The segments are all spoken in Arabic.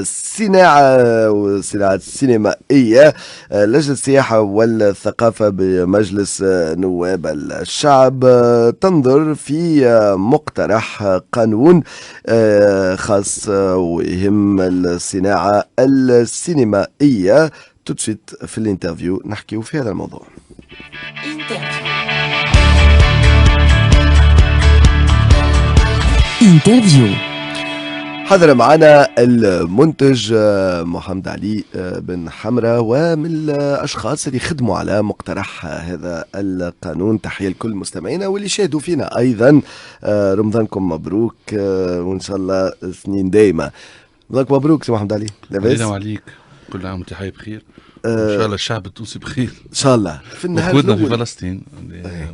الصناعة والصناعات السينمائية. لجنة السياحة والثقافة بمجلس نواب الشعب تنظر في مقترح قانون خاص ويهم الصناعة السينمائية. تدشت في الانترفيو نحكيه في هذا الموضوع. انترفيو. حضر معنا المنتج محمد علي بن حمرة، ومن الأشخاص اللي خدموا على مقترح هذا القانون. تحية لكل مستمعينا واللي شاهدوا فينا أيضا. رمضانكم مبروك وإن شاء الله سنين دايمة. رمضانك مبروك سي محمد علي. السلام عليك، كل عام وانت حي بخير. ان شاء الله الشعب التونسي بخير ان شاء الله. في النهار في فلسطين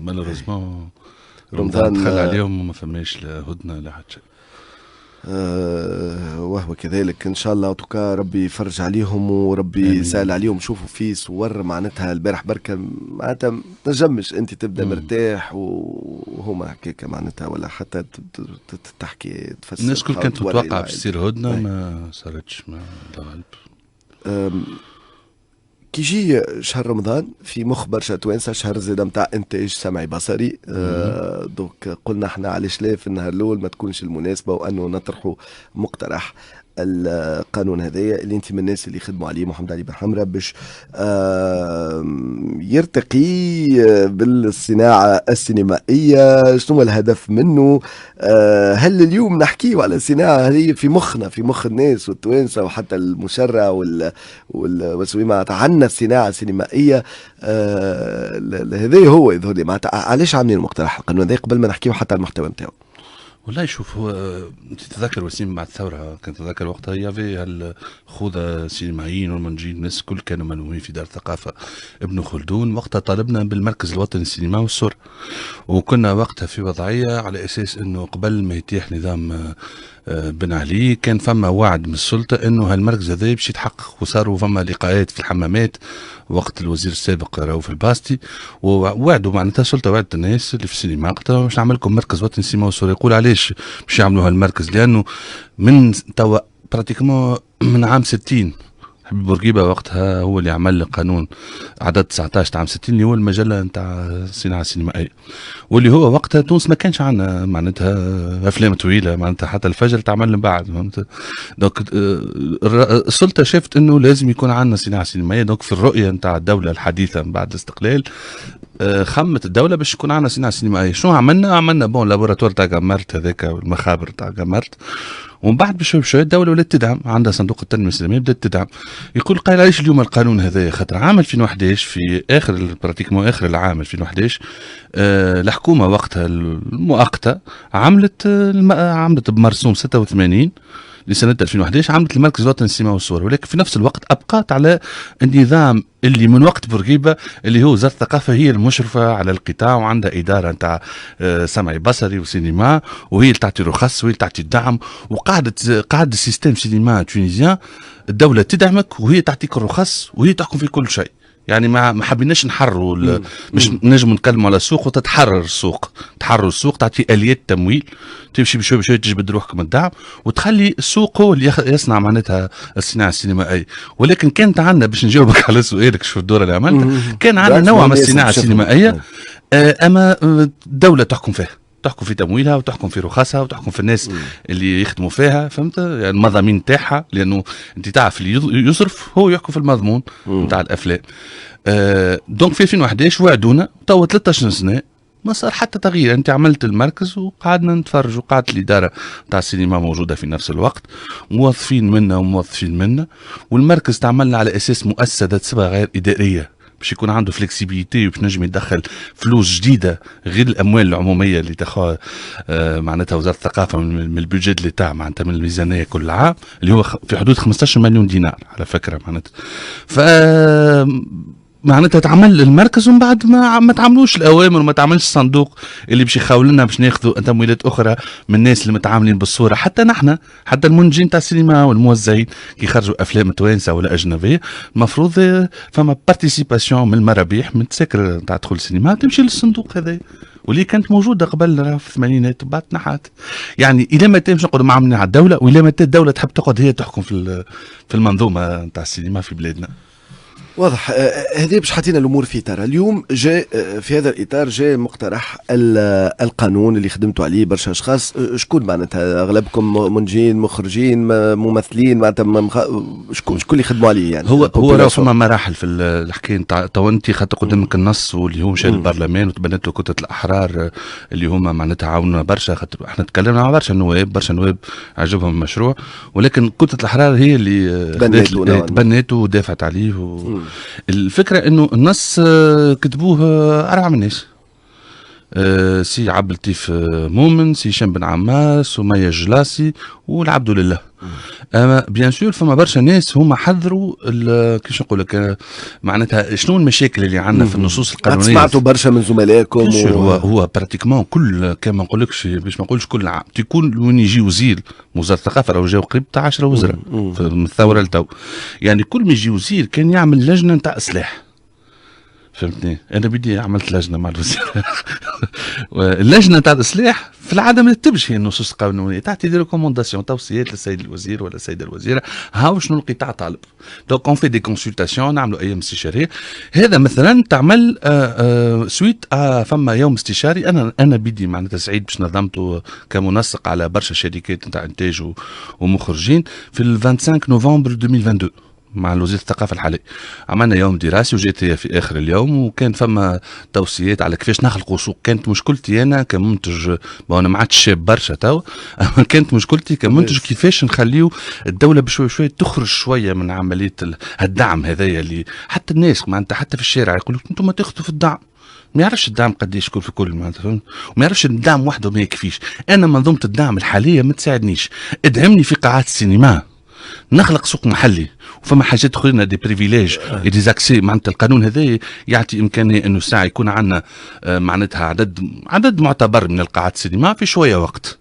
مالوريزمون رمضان دخل عليهم وما فماش لا هدنه لا حتى شيء. وهو كذلك ان شاء الله. وتوكا ربي يفرج عليهم وربي يسهل عليهم. شوفوا في صور معناتها البارح بركه معناتها تنجمش انت تبدا مرتاح وهما هكاك معناتها، ولا حتى تحكي تفسر. الناس كل كانت تتوقع باش تصير هدنه ما صارتش. ما الغالب كي يجي شهر رمضان في مخ برشا توانسه، شهر زاد متاع انتاج سمعي بصري. دوك قلنا احنا علاش لا في النهار الاول ما تكونش المناسبه وانه نطرحوا مقترح القانون هذايا اللي انت من الناس اللي خدموا عليه محمد علي بن حمرة باش يرتقي بالصناعة السينمائية. شنو الهدف منه؟ هل اليوم نحكيه على الصناعة هذه في مخنا، في مخ الناس والتوانسة وحتى المشرع والسويمة عنا الصناعة السينمائية؟ هذا هو يظهر لي علاش عاملين المقترح القانون هذا قبل ما نحكيه حتى المحتوى نتاعو. والله شوف، هو تتذكر وسيم بعد الثورة كنت تتذكر وقتها يافي هالخوذة سينمائيين والمنتجين الناس كل كانوا ملمومين في دار الثقافة ابن خلدون. وقتها طالبنا بالمركز الوطني للسينما والصور، وكنا وقتها في وضعية على أساس أنه قبل ما يتيح نظام بن علي كان فما وعد من السلطة انه هالمركز هذا باش يتحقق، وصاروا فما لقاءات في الحمامات وقت الوزير السابق رؤوف الباسطي، ووعدوا معناتها السلطة وعدت الناس اللي في السينما قلت باش نعمل لكم مركز وطني سينما وصور. يقول علاش باش يعملوا هالمركز؟ لانه من توا براتيكمون من عام 60 حبيب بورقيبة وقتها هو اللي عمل قانون عدد 19 عام 60 اللي هو المجلة نتاع الصناعة السينمائية، واللي هو وقتها تونس ما كانش عندنا معناتها افلام طويلة معناتها حتى الفجر تعمل من بعد فهمت. دونك السلطة شافت انه لازم يكون عندنا صناعة سينمائية. دونك في الرؤية نتاع الدولة الحديثة بعد الاستقلال خمت الدولة باش يكون عندنا صناعة سينمائية. شنو عملنا بون لابوراتوار تاع جامرت هذاك والمخابر تاع جامرت، ومن بعد بشوي بشوي الدولة ولات تدعم، عندها صندوق التنمية الإسلامية بدأت تدعم. يقول قال علاش اليوم القانون هذا؟ خاطر عام 2011 في آخر براتيكمون آخر العام 2011 الحكومة وقتها المؤقتة عملت بمرسوم 86 لسنة 2011 عملت المركز الوطني للسينما والصور، ولكن في نفس الوقت أبقت على النظام اللي من وقت بورقيبة اللي هو وزارة الثقافة هي المشرفة على القطاع وعندها إدارة نتاع سمعي بصري وسينما، وهي اللي تعطي رخص وهي اللي تعطي الدعم. وقاعدة سيستم سينما تونيزيان الدولة تدعمك وهي تعطيك الرخص وهي تحكم في كل شيء. يعني ما حبيناش نحرروا مش نجم نتكلموا على السوق وتتحرر السوق، تحرر السوق تعطي آليات تمويل تمشي بشوي بشوي تجبد روحك من الدعم وتخلي السوق هو اللي يصنع معناتها الصناعة السينمائية. ولكن كانت عندنا باش نجاوبك على سؤالك شو الدورة اللي عملتها، كان عندنا نوع من الصناعة السينمائية اما الدولة تحكم فيها، تحكم في تمويلها وتحكم في رخصها وتحكم في الناس اللي يخدموا فيها فهمت، يعني المضامين تاعها، لانه انت تعرف اللي يصرف هو يحكم في المضمون نتاع الافلام. دونك في 2011 وعدونا توا 13 سنه ما صار حتى تغيير. انت عملت المركز وقعدنا نتفرج، وقعدت الاداره نتاع السينما موجوده في نفس الوقت، موظفين منا والمركز تعملنا على اساس مؤسسه صبغه غير اداريه باش يكون عنده فلكسيبيليتي وباش نجم يدخل فلوس جديده غير الاموال العموميه اللي تاخذ معناتها وزاره الثقافه من البيجيت اللي تاع معناتها من الميزانيه كل عام اللي هو في حدود 15 مليون دينار على فكره معناتها. ف معناتها تعمل المركز ومن بعد ما تعملوش الاوامر وما تعملش الصندوق اللي باش يخاول لنا باش ناخذوا تمويلات اخرى من الناس اللي متعاملين بالصوره. حتى نحن، حتى المنتجين تاع السينما والموزعين كي يخرجوا افلام توانسه ولا اجنبيه، المفروض فما بارتيسيباسيون من المرابيح من التذاكر تاع دخول السينما تمشي للصندوق هذا، واللي كانت موجوده قبل في الثمانينات وبعد نحات. يعني الى متى باش نقعدوا معاملين على الدوله، والى متى الدوله تحب تقعد هي تحكم في المنظومه تاع السينما في بلادنا. واضح. هذه باش حطينا الامور في اطار. اليوم جاء في هذا الاطار جاء مقترح القانون اللي خدمتوا عليه برشا اشخاص. شكون معناتها اغلبكم منتجين مخرجين ممثلين معناتها شكون اللي خدموا عليه؟ يعني هو راه فما مراحل في الحكايه نتاع تو انت خاطر قدامك النص واللي هو مشى للبرلمان وتبنت له كتله الاحرار اللي هما معناتها عاونونا برشا، خاطر احنا تكلمنا مع برشا نواب عجبهم المشروع، ولكن كتله الاحرار هي اللي تبنته ودافعت عليه الفكرة انه النص كتبوه 4 من الناس، سي عبد اللطيف مؤمن، سي هشام بن عمار، سمية جلاسي، والعبد لله. اما بيان سور فما برشا ناس هما حذروا كيفاش نقول لك معناتها شنو المشاكل اللي عندنا في النصوص القانونيه. سمعتوا برشا من زملائكم هو براتيكمون كل كما ما نقولكش باش ما نقولش كل عام تكون وين يجي وزير وزاره الثقافه، راه جاو قريب تاع 10 وزراء من الثوره لتو، يعني كل ما يجي وزير كان يعمل لجنه نتاع اصلاح. فهمتني؟ انا بدي عملت لجنه مع الوزير اللجنه تاع الاصلاح في العاده ما تكتبش هي النصوص القانونيه، تعطي دي ريكومونداسيون توصيات للسيد الوزير ولا السيده الوزيره، هاو شنو القطاع طالب. دونك اون في دي كونسلتاسيون، نعملوا ايام استشاريه. هذا مثلا تعمل سويت فما يوم استشاري انا بدي معناتها سعيد باش نظمته كمنسق على برشا شركات نتاع انتاج ومخرجين في 25 نوفمبر 2022 مع الوزير الثقافه الحالي. عملنا يوم دراسي وجيت هي في اخر اليوم، وكان فما توصيات على كيفاش نخلقوا سوق. كانت مشكلتي انا كمنتج، انا ما عادش شاب برشا تو كانت مشكلتي كمنتج كيفاش نخليو الدوله بشوي شوي تخرج شويه من عمليه الدعم هذايا اللي حتى الناس معناتها حتى في الشارع يقولوا انتم ما تاخذوا في الدعم. ما يعرفش الدعم قديش كل في كل معناتها، وما يعرفش الدعم وحده ما يكفيش. انا منظومه الدعم الحاليه ما تساعدنيش. ادعمني في قاعات السينما، نخلق سوق محلي، وفما حاجات اخرين دي بريفيليج دي زاكسي. معناتها القانون هذا يعطي امكانيه انه ساعه يكون عندنا معناتها عدد معتبر من القاعات السينما في شويه وقت.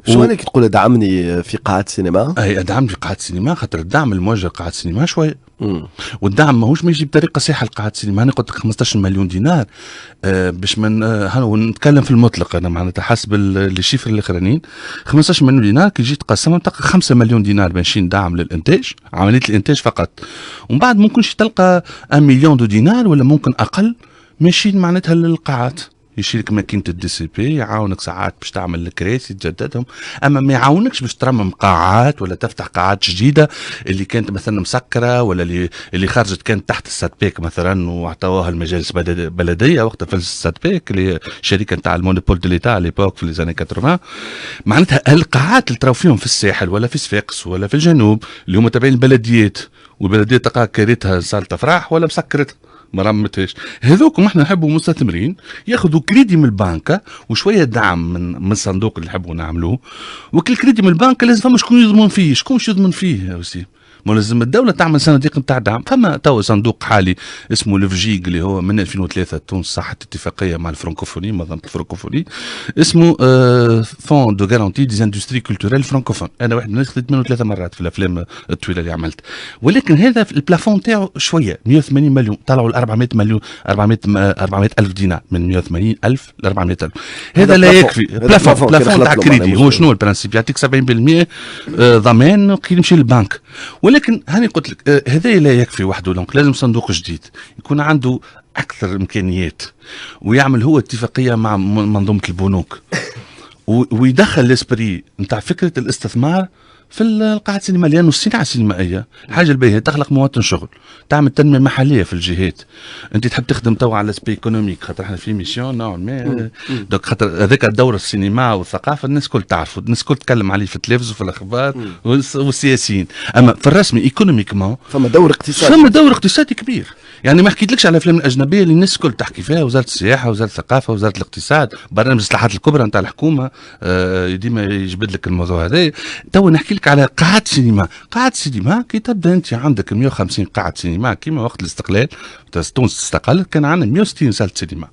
شو انا كي تقول ادعمني في قاعات السينما؟ اي ادعمني في قاعات السينما، خاطر الدعم الموجه لقاعات السينما شويه. والدعم ماهوش ما يجي بطريقه صحيحه لقاعات السينما. انا قلت 15 مليون دينار باش من ونتكلم في المطلق انا معناتها حسب الشيفر الاخرانيين 15 مليون دينار كي تجي تقسمهم تلقى 5 مليون دينار ماشيين دعم للانتاج، عمليه الانتاج فقط، ومن بعد ممكنش تلقى 1 مليون دينار ولا ممكن اقل ماشيين معناتها للقاعات. يشيلك ماكينة الدي سي بي، يعاونك ساعات باش تعمل الكراسي تجددهم، اما ما يعاونكش باش ترمم قاعات ولا تفتح قاعات جديده اللي كانت مثلا مسكره ولا اللي خرجت كانت تحت الساتبيك مثلا واعطوها المجالس بلديه وقت فلس الساتبيك اللي شركه نتاع المونوبول دو ليتا ليبوك في ليزاني 80. معناتها القاعات اللي تراو فيهم في الساحل ولا في صفاقس ولا في الجنوب اللي هما تابعين البلديات، والبلديات تلقاها كاريتها صالة افراح ولا مسكرتها ما رمتهاش، هذوك احنا نحبوا مستثمرين ياخذوا كريدي من البنكه وشويه دعم من الصندوق اللي نحبوا نعملوه، وكل كريدي من البنكه لازم فما شكون يضمن فيه. شكون يضمن فيه يا وسيم؟ ما لازم الدوله تعمل صناديق نتاع دعم. فما تو صندوق حالي اسمه الفجيج اللي هو من 2003 تونس صحت اتفاقيه مع الفرنكوفوني، منظمه الفرنكوفوني، اسمه فون دو غارونتي دي اندستري كولتوريل فرانكوفون. انا واحد من الناس خديت منه 3 مرات في الافلام الطويله اللي عملت، ولكن هذا في البلافون تاعو شويه 180 مليون، طلعوا ل 400 مليون 400 الف دينار، من 180 الف ل 400 الف. هذا لا يكفي. بلافون تاع كريدي هو شنو البرانسيب؟ يعطيك 70% ضمان كي يمشي للبنك، ولكن هاني قلت لك هذا لا يكفي وحده. دونك لازم صندوق جديد يكون عنده اكثر امكانيات، ويعمل هو اتفاقيه مع منظومه البنوك ويدخل الاسبري نتاع فكره الاستثمار في القاعات السينما، لانه الصناعه السينمائيه الحاجه الباهيه تخلق مواطن شغل، تعمل تنميه محليه في الجهات. انت تحب تخدم تو على سبي ايكونوميك، خاطر احنا في ميسيون نوع ما دونك خاطر هذاك الدور السينما والثقافه الناس كل تعرفوا، الناس كل تتكلم عليه في التلفزيون وفي الاخبار والسياسيين، اما في الرسمي ايكونوميكمون فما دور اقتصادي، فما دور اقتصادي كبير. يعني ما حكيتلكش على الافلام الاجنبيه اللي الناس الكل تحكي فيها، وزاره السياحه، وزاره الثقافه، وزاره الاقتصاد، برنامج الاصلاحات الكبرى نتاع الحكومه، ديما يجبد لك الموضوع هذا. تو نحكي لك على قاعه سينما. قاعه سينما كي تبدا انت عندك 150 قاعه سينما كيما وقت الاستقلال، تونس استقلت كان عندنا 160 صاله سينما.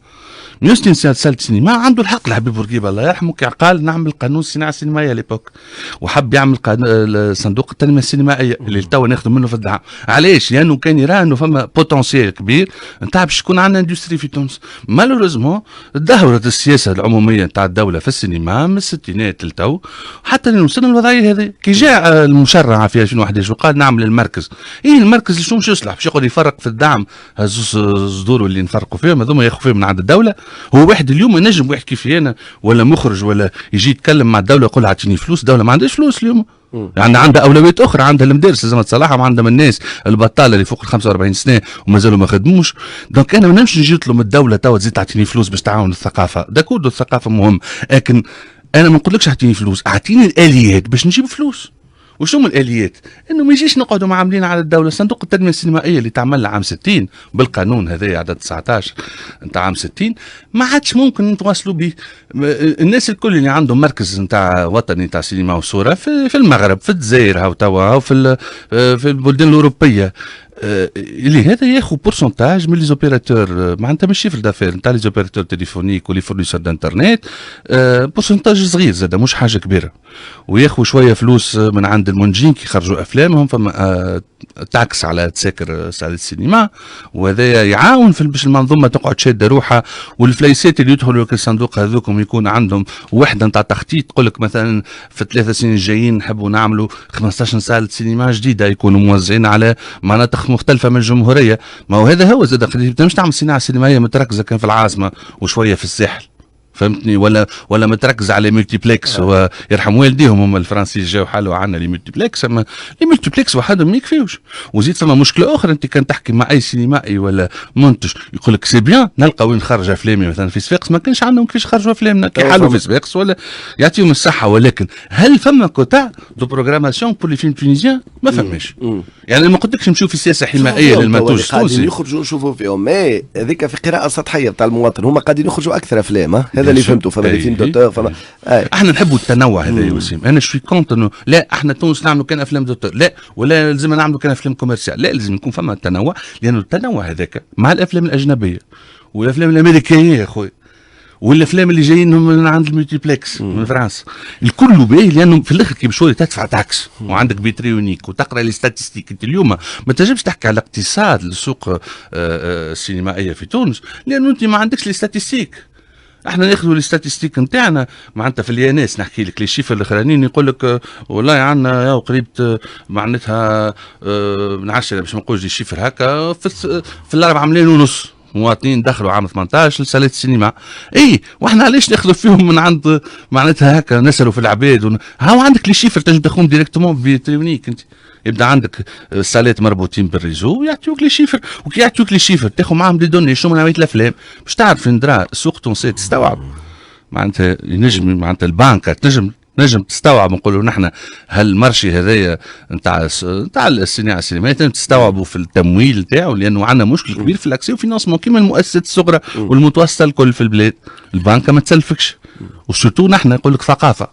160 صاله سينما. عنده الحق الحبيب بورقيبه الله يرحمه كي قال نعمل قانون الصناعه السينمائيه ليبوك، وحب يعمل صندوق التنميه السينمائيه اللي توا ناخذ منه في الدعم. علاش؟ لانه كان يرى انه فما بوتنسيال كبير نتاع باش تكون عندنا اندستري في تونس. مالوريزمون تدهورت السياسه العموميه نتاع الدوله في السينما من الستينات لتو حتى وصلنا الوضعيه هذه. كي جاء المشرع في 2011 وقال نعمل المركز، المركز شنو باش يصلح؟ باش يقعد يفرق في الدعم هزوز صدور اللي نفرقوا فيهم هذوما ياخذوا فيهم من عند الدوله. هو واحد اليوم ينجم واحد كيفي انا ولا مخرج ولا يجي يتكلم مع الدوله يقول اعطيني فلوس، الدوله ما عندهاش فلوس اليوم. يعني عندها اولويات اخرى، عندها المدارس لازم تصلحهم، عندها الناس البطاله اللي فوق ال 45 سنه ومازالوا ما خدموش. دونك انا ما نمشي نجي نطلب من الدوله توا تزيد تعطيني فلوس باش تعاون الثقافه، داكورد الثقافه مهم، لكن انا ما نقولكش اعطيني فلوس، اعطيني الاليات باش نجيب فلوس. وشو من الاليات؟ انه ما يجيش نقعدوا معاملين على الدوله. صندوق التنميه السينمائيه اللي تعمل عام 60 بالقانون هذا عدد 19 نتاع عام 60 ما عادش ممكن نتواصلوا به. الناس الكل اللي عندهم مركز نتاع وطني نتاع سينما وصوره في المغرب، في الجزائر هاو توا، في البلدان الاوروبيه، اللي هذا ياخذ بورسنتاج من لي زوبيراتور، معناتها من الشيفر دافير نتاع لي زوبيراتور تليفونيك ولي فورنيسور دانترنت، بورسنتاج صغير زاد مش حاجه كبيره، وياخذوا شويه فلوس من عند المنتجين كي يخرجوا افلامهم، فما تاكس على تذاكر صالة السينما، وهذا يعاون في باش المنظومه تقعد شاده روحها. والفليسات اللي يدخلوا لك الصندوق هذوكم يكون عندهم وحده نتاع تخطيط، تقول لك مثلا في 3 سنين الجايين نحبوا نعملوا 15 صاله سينما جديده يكونوا موزعين على مناطق مختلفه من الجمهوريه. ما هو هذا هو زاد مش تعمل صناعه سينمائيه متركزه كان في العاصمه وشويه في الساحل، فهمتني؟ ولا متركز على ملتيبلكس. ويرحم والديهم هم الفرنسيين جاوا حلوا عنا لي ملتيبلكس، اما لي ملتيبلكس وحدهم ما يكفيوش. وزيد فما مشكله اخرى، انت كان تحكي مع اي سينمائي ولا منتج يقول لك سي بيان نلقى وين نخرج افلامي مثلا في صفاقس، ما كانش عندهم كيفاش يخرجوا افلامنا كي حلوا في صفاقس ولا يعطيهم الصحه. ولكن هل فما كوتا دو بروغراماسيون بور لي فيلم تونيزيان؟ ما فماش. يعني ما قلتلكش نمشيو في سياسه حمائيه للمنتوج التونسي، يخرجوا نشوفوا فيهم، مي هذيك في قراءه سطحيه تاع المواطن، هما قاعدين يخرجوا اكثر افلام. هذا اللي فهمته، فما لي فيلم دوتور، فما احنا نحبوا التنوع هذا يا وسيم. انا شوي كونت انه لا احنا تونس نعملوا كان افلام دوتور، لا ولا لازم نعملوا كان افلام كوميرسيال، لا لازم يكون فما تنوع، لانه التنوع هذاك مع الافلام الاجنبيه والافلام الامريكيه يا اخوي والافلام اللي جايين من عند الملتيبلكس من فرنسا الكل باهي، لانه في الاخر كي بشوي تدفع تاكس وعندك بيتريونيك وتقرا لي ستاتستيك. انت اليوم ما تنجمش تحكي على اقتصاد السوق السينمائيه في تونس لانه انت ما عندكش لي ستاتستيك. احنا ناخذوا الاستاتستيك نتاعنا معناتها في الياناس، نحكي لك لي شيفر الاخرانيين يقول لك والله عندنا يا قريب معناتها من 10 باش ما نقولش الشيفر هكا في 4 ملايين ونص مواطنين دخلوا عام 18 لصالات السينما. واحنا علاش ناخذوا فيهم من عند معناتها هكا نسالوا في العباد هاو عندك لي شيفر تنجم تاخذهم ديريكتومون بتريونيك. انت يبدا عندك الصالات مربوطين بالريزو يعطيوك لي شيفر، وكي يعطيوك لي شيفر تاخذ معاهم دي دوني شنو من نوعيه الافلام باش تعرف فين درا السوق التونسي تستوعب. معناتها ينجم معناتها البنكه نجم تستوعب، نقولوا نحن هالمرشي هذايا نتاع الصناعه السينمائيه تستوعبوا في التمويل نتاعو، لانه عندنا مشكل كبير في الاكسي وفينانسمون كيما المؤسسات الصغرى والمتوسطه الكل في البلاد. البنكه ما تسلفكش، وسورتو نحن نقول لك ثقافه،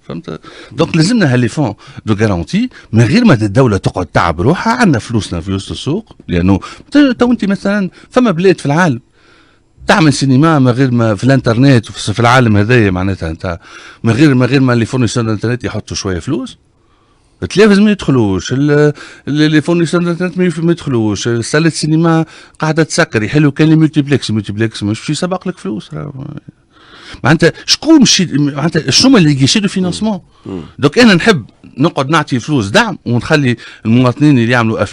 فهمت؟ دونك لازمنا هاللي فون دو غارونتي من غير ما الدوله تقعد تعب روحها. عندنا فلوسنا في وسط السوق، لانه تو انت مثلا فما بلاد في العالم تعمل سينما من غير ما في الانترنت في العالم هذايا، معناتها انت من غير ما اللي فورنيسور الانترنت يحطوا شويه فلوس. التلفزيون ما يدخلوش، اللي فورنيسور الانترنت ما يدخلوش، صالة السينما قاعده تسكر. يحلوا كان لي ملتيبلكس مش يسبق لك فلوس. معناتها شكون معناتها شنو اللي يشيلوا فينانسمون؟ دوك انا نحب نقعد نعطي فلوس دعم ونخلي المواطنين اللي يعملوا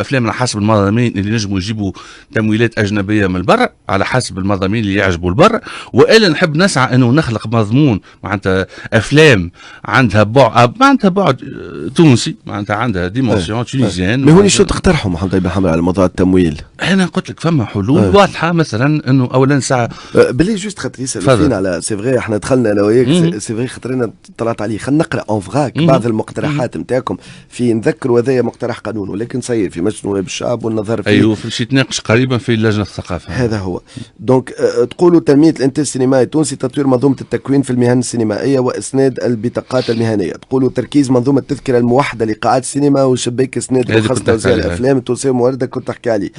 افلام على حسب المضامين اللي نجموا يجيبوا تمويلات اجنبيه من برا على حسب المضامين اللي يعجبوا البر. والا نحب نسعى انه نخلق مضمون معناتها افلام عندها بعد تونسي، معناتها عندها ديمونسيون تونيزيان. ما هوني شو تقترحوا محمد طيب محمد على موضوع التمويل؟ انا قلت لك فما حلول واضحه، مثلا انه اولا ساعه بالله جوست خاطر يسالوا فينا على سي فغي احنا دخلنا انا وياك سي فغي خاطرنا طلعت عليه خلينا نقرا اون فراك بعض المقترحات نتاعكم في نذكر وهذا مقترح قانون ولكن سير في مجلس نواب الشعب والنظر فيه. ايوه باش يتناقش قريبا في لجنه الثقافه. هذا هو. دونك تقولوا تنميه الانتاج السينمائي التونسي، تطوير منظومه التكوين في المهن السينمائيه واسناد البطاقات المهنيه. تقولوا تركيز منظومه التذكره الموحده لقاعات السينما وشباك اسناد رخص توزيع الافلام التونسيه الموردة كنت تحكي عليه.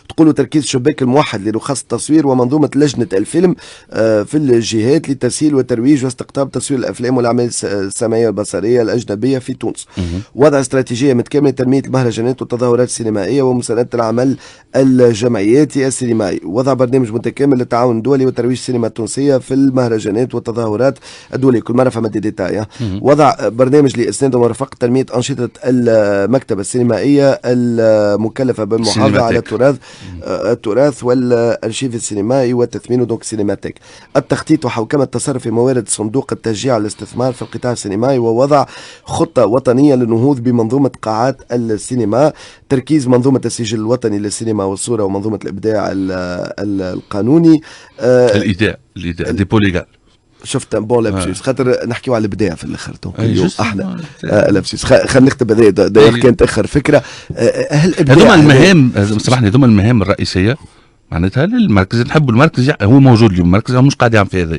تقولوا تركيز الشباك الموحد لرخص التصوير ومنظومه لجنه الفيلم في الجهات لتسهيل وترويج واستقطاب تصوير الافلام والاعمال السمعيه والبصريه الاجنبيه في تونس. وضع استراتيجيه متكامله لتنميه المهرجانات والتظاهرات السينمائيه ومسانده العمل الجمعياتي السينمائي. وضع برنامج متكامل للتعاون الدولي وترويج السينما التونسيه في المهرجانات والتظاهرات الدوليه. كل مره فما دي ديتاي. وضع برنامج لاسناد ومرافقه تنميه انشطه المكتبه السينمائيه المكلفه بالمحافظه على التراث والارشيف السينمائي وتثمينه دونك سينماتيك. التخطيط وحوكمه التصرف في موارد صندوق التشجيع الاستثمار في القطاع السينمائي ووضع خطه وطنيه للنهوض بمنظومه قاعات السينما. تركيز منظومه السجل الوطني للسينما والصوره ومنظومه الابداع القانوني. الاداء ديبو ليغال. شفت بون لابسوس خاطر نحكيو على الابداع في الاخر دونك اليوم احنا لابسوس خلينا نكتب هذا داير كانت اخر فكره. هل هذوما المهام سامحني هذوما المهام الرئيسيه معناتها المركز نحبوا المركز هو موجود اليوم المركز مش قاعد يعمل في هذا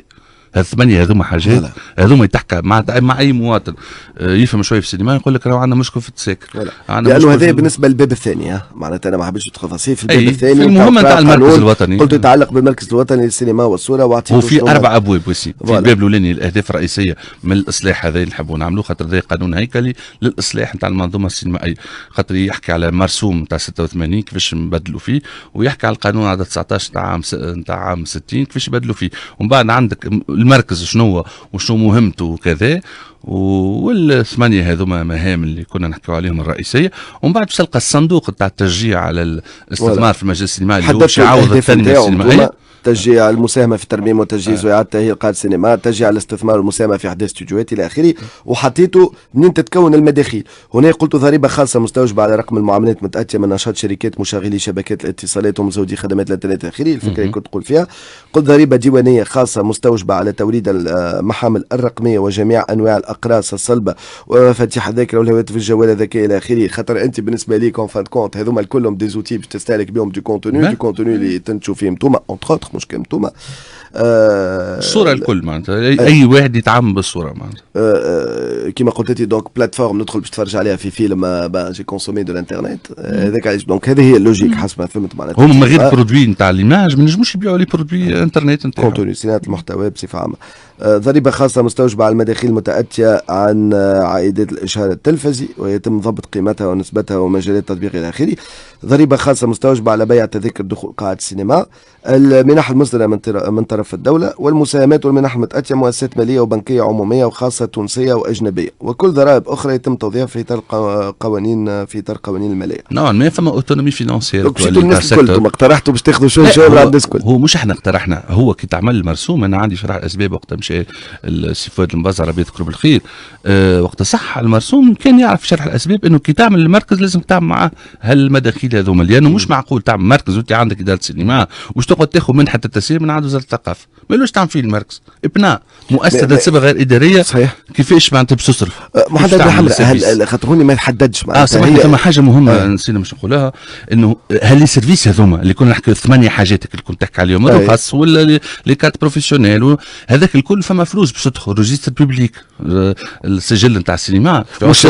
الثمانيه هذوما حاجات هذوما يتحكى مع اي مواطن يفهم شويه في السينما يقول لك راه عندنا مشكل في التساكر لانه هذا بالنسبه للباب الثاني معناتها انا ما حبيتش ندخل تفاصيل في الباب الثاني المهم نتاع المركز الوطني قلت يتعلق بالمركز الوطني للسينما والصوره هو في 4 ابواب وسيم في الباب الاولاني الاهداف الرئيسيه من الاصلاح هذا اللي نحبوا نعملوه خاطر ذا قانون هيكلي للاصلاح نتاع المنظومه السينمائيه خاطر يحكي على مرسوم نتاع 86 كيفاش نبدلوا فيه ويحكي على القانون عدد 19 نتاع عام 60 كيفاش يبدلوا فيه ومن بعد عندك المركز شنو وشنو مهمته وكذا والثمانيه هذوما مهام اللي كنا نحكيو عليهم الرئيسيه ومن بعد باش تلقى الصندوق تاع التشجيع على الاستثمار في المجال السينمائي اللي هو باش يعوض التنميه السينمائيه. تشجيع المساهمه في الترميم وتجهيز واعاده تاهيل قاعات السينما، تشجيع الاستثمار والمساهمه في احداث استوديوهات الى اخره. وحطيته منين تتكون المداخيل. هنا قلت ضريبه خاصه مستوجبه على رقم المعاملات متاتيه من نشاط شركات مشغلي شبكات الاتصالات ومزودي خدمات الانترنت الى اخره. الفكره اللي كنت تقول فيها. قلت ضريبه ديوانيه خاصه مستوجبه على توريد المحامل الرقميه وجميع انواع الاقراص الصلبه ومفاتيح الذاكره والهواتف الجوال الذكيه الى اخره. خاطر انت بالنسبه ليك اون فان كونت هذوما كلهم دي زوتي باش تستهلك بهم دو كونتوني اللي تنتجوا فيه نتوما اونتر اوتر مش كنتوما الصوره الكل معناتها اي واحد يتعامل بالصوره معناتها كيما قلت لي دونك بلاتفورم ندخل باش تفرج عليها في فيلم جي كونسومي دو الانترنت هذاك علاش دونك هذه هي اللوجيك حسب ما فهمت معناتها هم من غير برودوي نتاع ليماج ما نجموش يبيعوا لي برودوي انترنت نتاعهم كونتوني صناعه المحتوى بصفه عامه. ضريبة خاصة مستوجبة على المداخيل المتأتية عن عائدات الإشهار التلفزي ويتم ضبط قيمتها ونسبتها ومجالات التطبيق إلى آخره. ضريبة خاصة مستوجبة على بيع تذاكر دخول قاعات السينما. المنح المصدرة من طرف الدولة والمساهمات والمنح المتأتية مؤسسات مالية وبنكية عمومية وخاصة تونسية وأجنبية وكل ضرائب أخرى يتم توظيفها في إطار قوانين المالية. نعم ما فما اوتونومي فينانسيير. الناس كلكم اقترحتوا باش تاخذوا شوية على الناس الكل. هو مش احنا اقترحنا هو كي تعمل المرسوم أنا عندي شرح الأسباب وقت مشى السي فؤاد المبزر ربي يذكره بالخير وقت صح المرسوم كان يعرف شرح الاسباب انه كي تعمل المركز لازم تعمل معاه هالمداخيل هذوما لانه مش معقول تعمل مركز وانت عندك اداره سينما وش تقعد تاخذ منحه التسيير من عند وزاره الثقافه ما لوش تعمل فيه المركز ابناء مؤسسه صبغه غير اداريه صحيح كيفاش معناتها باش تصرف محدد حمراء خاطروني ما يتحددش معناتها صحيح ثم حاجه مهمه نسينا مش نقولها انه هل السيرفيس هذوما اللي كنا نحكي 8 حاجات اللي كنت تحكي عليهم الرخص ولا لي كارت بروفيسيونيل هذاك الكل فما فلوس باش تدخل ريجستر بيبليك السجل نتاع السينما مش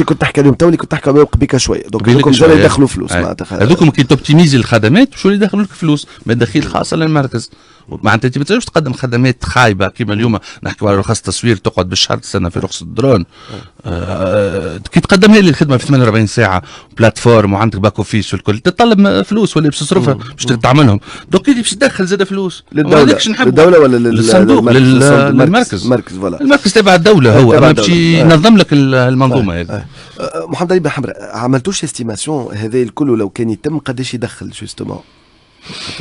كنت تحكي اليوم توني كنت تحكي قبيك شويه دونك هذوكم جاوا يدخلوا فلوس معناتها هذوكم كي توبتيميزي الخدمات شو اللي يدخلوا لك فلوس مداخيل خاصه للمركز معناتها انت ما تقدرش تقدم خدمات خايبه كيما اليوم نحكي على رخص تصوير تقعد بالشهر تستنى في رخصه الدرون كي تقدمها لي الخدمه في 48 ساعه بلاتفورم وعندك باك اوفيس والكل تطلب فلوس ولا باش تصرفها باش تعملهم دونك باش تدخل زاد فلوس للدوله ولا للصندوق للمركز المركز تبع الدوله هو باش ينظم لك المنظومه هذه. محمد علي بن حمراء عملتوش استيماسيون هذا الكل لو كان يتم قداش يدخل جوستومون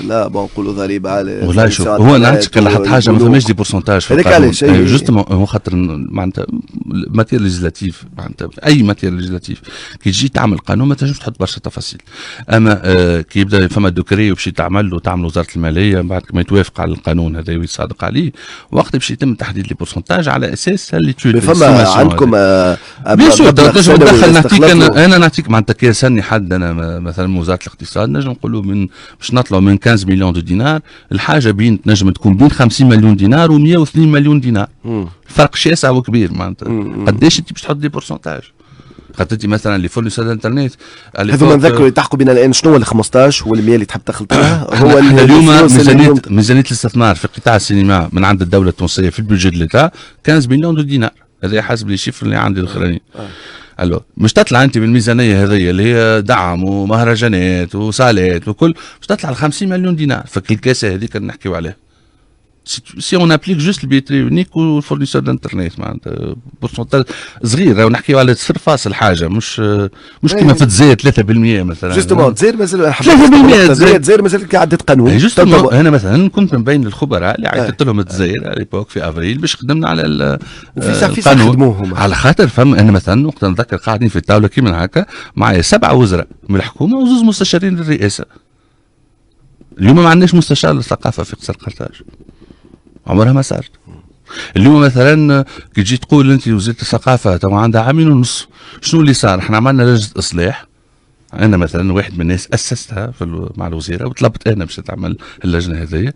لا بنقولوا ضريبه على والله شوف هو نعطيك لحد حاجه ما فماش دي بورسنتاج في القانون جوستومون هو خاطر معناتها ماتير ليجيسلاتيف معناتها اي ماتير ليجيسلاتيف كي تجي تعمل قانون ما تنجمش تحط برشا تفاصيل اما كي يبدا فما دوكري وباش تعمل وزاره الماليه بعد ما يتوافق على القانون هذا ويصادق عليه وقت باش يتم تحديد لي بورسنتاج على اساس اللي فما عندكم بيان سور تنجم تدخل نعطيك انا نعطيك معناتها كي يسالني حد انا مثلا وزاره الاقتصاد نجم نقولوا من باش نطلعوا من 15 مليون دينار الحاجه بين تنجم تكون بين 50 مليون دينار و102 مليون دينار فرق شاسع وكبير معناتها قداش انت باش تحط دي بورسنتاج خاطر انت مثلا اللي فورنيسور الانترنت هذوما نذكروا يلتحقوا بنا الان شنو ال 15 وال100 اللي تحب تخلطها هو اليوم ميزانيه الاستثمار في قطاع السينما من عند الدوله التونسيه في البيجي دو ليتا 15 مليون دينار هذا حسب لي شيفر اللي عندي الاخرانيين الو مش تطلع انت بالميزانيه هذه اللي هي دعم ومهرجانات وصالات وكل مش تطلع ل 50 مليون دينار فكل الكاسه هذيك نحكيو عليها سي اون ابليك جوست البيتري يونيك والفورنيسور دانترنت معناتها بورسنتاج صغير راهو نحكيو على صفر فاصل حاجه مش كيما في الجزائر 3% مثلا جوستومون الجزائر مازال 3% الجزائر مازال كعدة قانون جوستومون انا مثلا كنت من بين الخبراء اللي عيطت لهم الجزائر على ليبوك في افريل باش خدمنا على القانون على خاطر فهم انا مثلا وقت نتذكر قاعدين في الطاوله كيما هكا معايا 7 وزراء من الحكومه وزوز مستشارين للرئاسه اليوم ما عندناش مستشار للثقافه في قصر قرطاج عمرها ما صارت اليوم مثلا كي تجي تقول انت وزاره الثقافه تو عندها عامين ونص شنو اللي صار احنا عملنا لجنه اصلاح انا مثلا واحد من الناس اسستها مع الوزيره وطلبت انا باش تعمل اللجنه هذه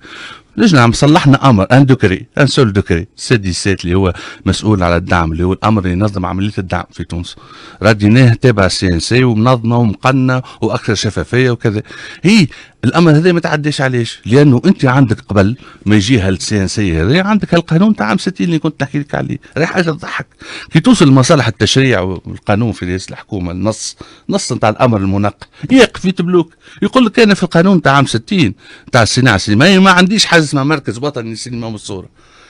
لجنه عم صلحنا امر ان دوكري ان سول دوكري سي 17 اللي هو مسؤول على الدعم اللي هو الامر اللي ينظم عمليه الدعم في تونس رديناه تابع السي ان سي ومنظمه ومقننه واكثر شفافيه وكذا هي الامر هذا ما تعديش علاش لانه انت عندك قبل ما يجيها السي ان سي هذا عندك القانون تاع عام 60 اللي كنت نحكي لك عليه راهي حاجه تضحك كي توصل لمصالح التشريع والقانون في رئاسه الحكومه النص نتاع الامر المنقح يقف يتبلوك يقول لك انا في القانون تاع عام 60 تاع الصناعه السينمائيه ما عنديش حاجه اسمها مركز وطني للسينما والصوره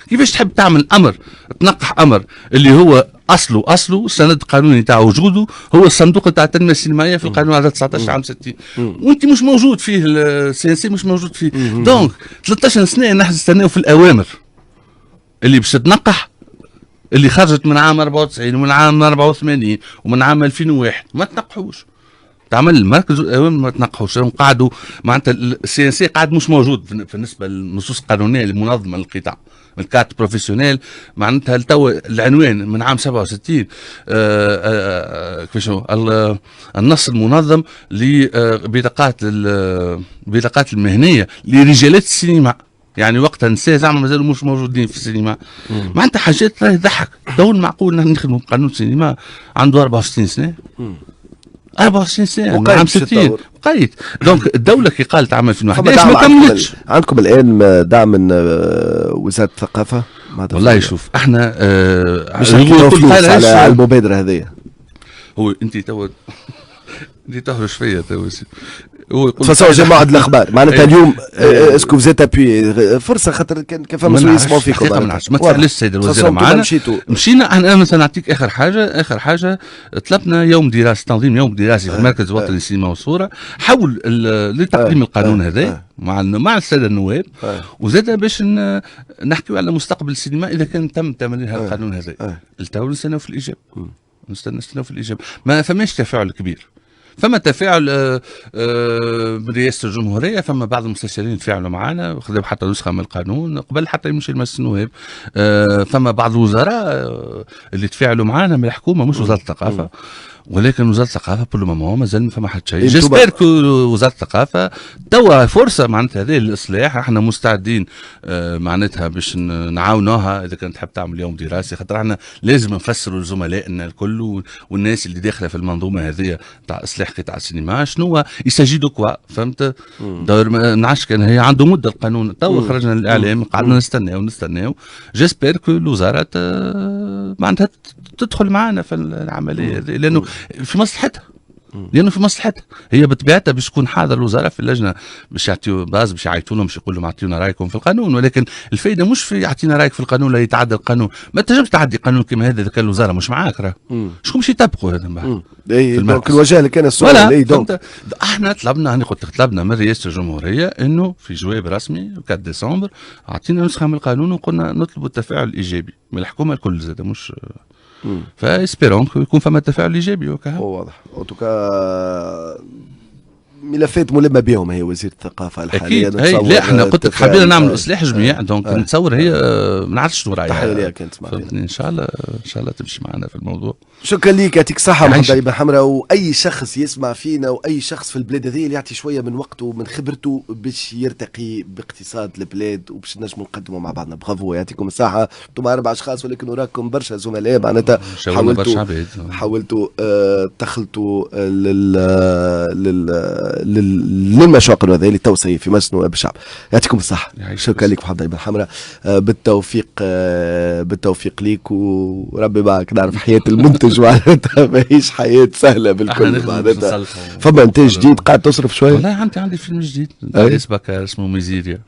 كيفاش تحب تعمل امر تنقح امر اللي هو اصله السند القانوني تاع وجوده هو الصندوق تاع التنميه السينمائيه في القانون على 19 عام 60 وانت مش موجود فيه السي ان سي مش موجود فيه دونك 13 سنه نحن نستناو في الاوامر اللي باش تنقح اللي خرجت من عام 94 ومن عام 84 ومن عام 2001 ما تنقحوش تعمل المركز الاوامر ما تنقحوش قعدوا معناتها السي ان سي قاعد مش موجود بالنسبه للنصوص القانونيه المنظمه للقطاع الكارت بروفيسيونيل معناتها تو العنوان من عام 67 كيفاش النص المنظم لبطاقات المهنيه لرجالات السينما يعني وقتها النساء زعما مازالوا مش موجودين في السينما معناتها حاجات راهي تضحك دول معقول نخدموا بقانون السينما عنده 64 سنه 64 سنه من عام 60 قيد دونك الدوله كي قالت عام 2011 ما كملتش عندكم الان دعم من وزاره الثقافه والله شوف احنا مش على المبادره هذه هو انت تهرش فيا تو هو يقول جماعة الاخبار معناتها اليوم اسكو فزيت ابي فرصه خاطر كان فما مسؤولين يسمعوا فيكم ما تسالش السيد الوزير معنا مشينا انا مثلا نعطيك اخر حاجه طلبنا يوم دراسي تنظيم يوم دراسي في المركز الوطني للسينما والصوره حول لتقديم القانون هذا مع الساده النواب وزاد باش نحكيو على مستقبل السينما اذا كان تم تمرير هذا القانون هذا التو نستناو في الاجابه ما فماش تفاعل كبير فما تفاعل من رئاسه الجمهوريه فما بعض المستشارين تفاعلوا معنا خذوا حتى نسخه من القانون قبل حتى يمشي لمجلس النواب فما بعض الوزراء اللي تفاعلوا معنا من الحكومه مش وزاره الثقافه ولكن وزاره الثقافه بل ما مازال ما فما حتى شيء جيسبر كو وزاره الثقافه توا فرصه معناتها هذه للاصلاح احنا مستعدين معناتها باش نعاونوها اذا كانت تحب تعمل يوم دراسي خاطر احنا لازم نفسروا لزملائنا الكل والناس اللي داخله في المنظومه هذه تاع اصلاح قطاع السينما شنو يسجي دو كوا فهمت دور ما نعرفش كان هي عنده مده القانون توا خرجنا للاعلام قعدنا نستناو جيسبر كو الوزاره معناتها تدخل معنا في العمليه هذه لانه في مصلحتها لانه في مصلحتها هي بطبيعتها باش تكون حاضر الوزراء في اللجنه باش يعطيو باز باش يعيطوا لهم باش يقول لهم اعطيونا رايكم في القانون، ولكن الفائده مش في يعطينا رايك في القانون لا يتعدى القانون. ما تنجمش تعدي قانون كما هذا اذا كان الوزاره مش معاك راه شكون باش يطبقوا هذا من بعد اي دونك الوجه اللي كان السؤال ولا دونك احنا طلبنا، انا قلت طلبنا من رئاسه الجمهوريه انه في جواب رسمي 4 ديسمبر اعطينا نسخه من القانون وقلنا نطلب التفاعل الايجابي من الحكومه الكل زاد مش فاسبيرون يكون فما تفاعل ايجابي وكا واضح. اوتوكا ملفات ملمه بهم هي وزير الثقافه الحاليه اكيد. لا احنا قلت لك حبينا نعمل اصلاح جميع دونك نتصور هي ما نعرفش شنو رايها. تحيه ليك انت ان شاء الله ان شاء الله تمشي معنا في الموضوع. شكرا ليك، يعطيك الصحه محمد علي بن حمراء. واي شخص يسمع فينا واي شخص في البلاد هذه اللي يعطي شويه من وقته ومن خبرته باش يرتقي باقتصاد البلاد وباش نجموا نقدموا مع بعضنا. برافو، يعطيكم الصحه. انتم 4 اشخاص ولكن وراكم برشا زملاء معناتها حاولتوا تخلطوا للمشروع القانوني هذا للتوسعي في مجلس نواب الشعب. يعطيكم الصحه. شكرا لك محمد علي بن حمراء. بالتوفيق ليك وربي معك. نعرف حياه المنتج معناتها ماهيش حياه سهله بالكل معناتها. فما انتاج جديد قاعد تصرف شويه؟ والله عندي فيلم جديد ليس بكار اسمه ميزيريا.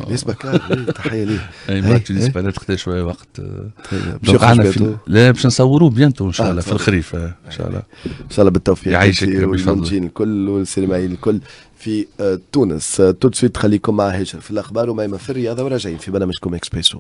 ليس بكار. تحيه ليه. ما تونس تاخذ شويه وقت. لا باش نصوروه بيانتو ان شاء الله في الخريف ان شاء الله. ان شاء الله بالتوفيق. يعيشك المنتجين الكل والسينمائيين الكل في تونس. تو سويت خليكم مع هاجر في الاخبار وما في الرياضه وراجعين في برنامجكم اكسبريسو.